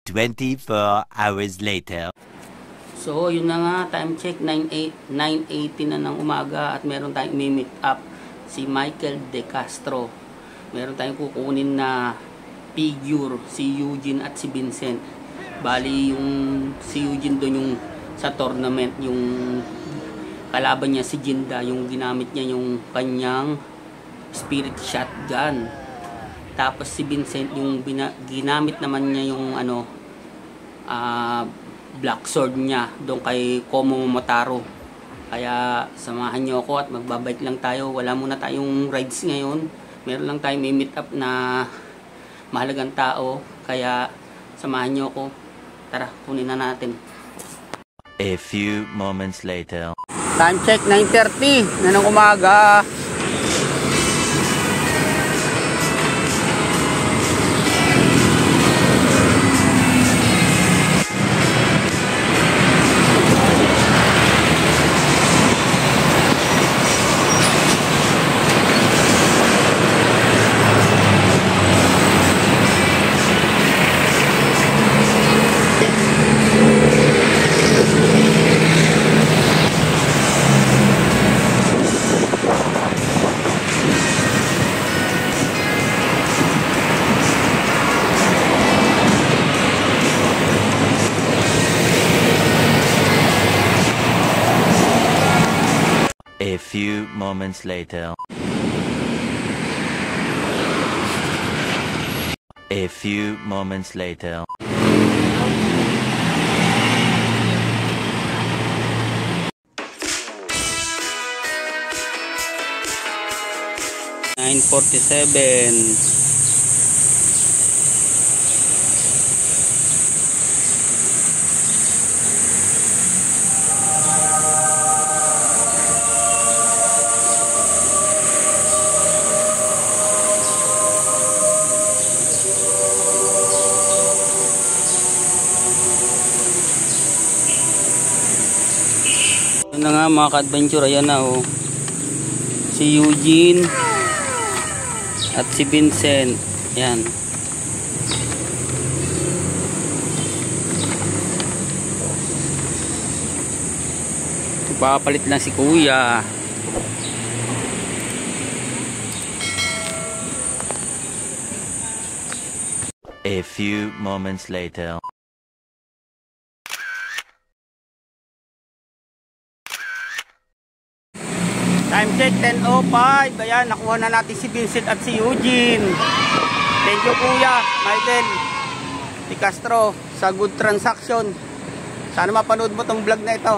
24 hours later. So, yun na nga, time check, 9:80 na ng umaga at meron tayong meet up si Michael De Castro. Meron tayong kukunin na figure, si Eugene at si Vincent. Bali, yung si Eugene doon yung sa tournament, yung kalaban niya si Jinda, yung ginamit niya yung kanyang spirit shotgun. Tapos si Vincent, yung ginamit naman niya yung black sword niya doon kay Komo Momotaro. Kaya samahan niyo ako at magbabike lang tayo. Wala muna tayong rides ngayon. Meron lang tayong may meet up na mahalagang tao. Kaya samahan niyo ako. Tara, kunin na natin. A few moments later. Time check, 9:30 na ng umaga. A few moments later. A few moments later. 9:47. Yun na nga mga ka-adventure, ayan na oh. Si Eugene at si Vincent. Ayan. Papalit lang si Kuya. A few moments later. Time check, 10:05. Ayan, nakuha na natin si Vincent at si Eugene. Thank you Kuya Michael De Castro sa good transaction. Sana mapanood mo tong vlog na ito.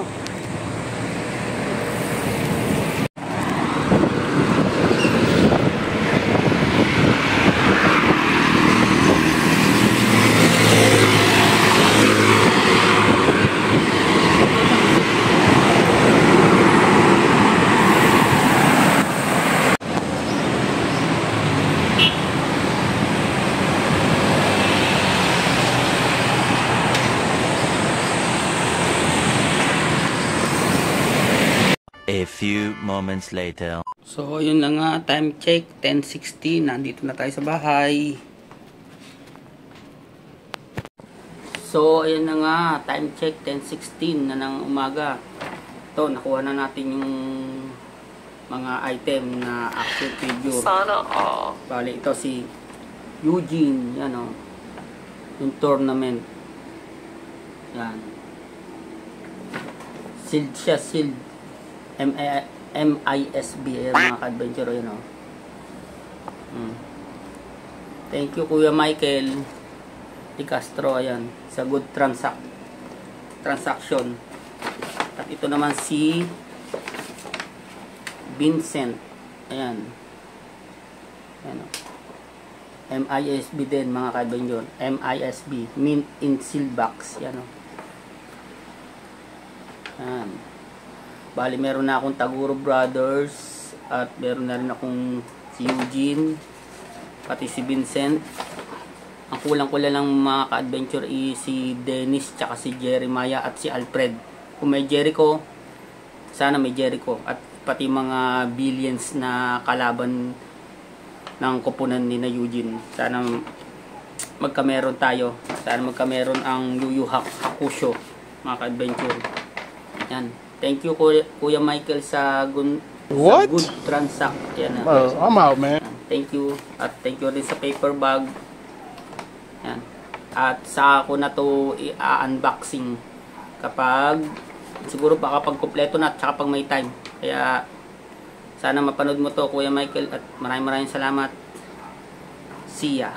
A few moments later. So, yun na nga, time check, 10:16. Nandito na tayo sa bahay. So, ayun na nga, time check, 10:16 na ng umaga. Ito, nakuha na natin yung mga item na action figure. Sana all. Bali, ito si Eugene, yan o. Yung tournament. Yan. Sealed siya, sealed. MISB, ayan mga ka-adventure, yun o. Thank you Kuya Michael De Castro, ayan, sa good transaction. At ito naman si Vincent, ayan. Ayan o. MISB din mga ka-adventure, MISB, mint in seal box, yan o. Ayan. Bali, meron na akong Taguro Brothers at meron na rin akong si Eugene, pati si Vincent. Ang kulang-kulang lang mga ka-adventure si Dennis, tsaka si Jeremiah at si Alfred. Kung may Jericho, sana may Jericho. At pati mga billions na kalaban ng koponan ni na Eugene. Sana magkameron tayo. Sana magkameron ang Yu Yu Hakusho, mga ka-adventure. Yan. Thank you Kuya Michael sa good transact. Yan. I'm out, man. Thank you. At thank you rin sa paper bag. Yan. At sa ako na to i-unboxing kapag siguro baka pag kumpleto na at saka pag may time. Kaya sana mapanood mo to Kuya Michael at maraming salamat. See ya.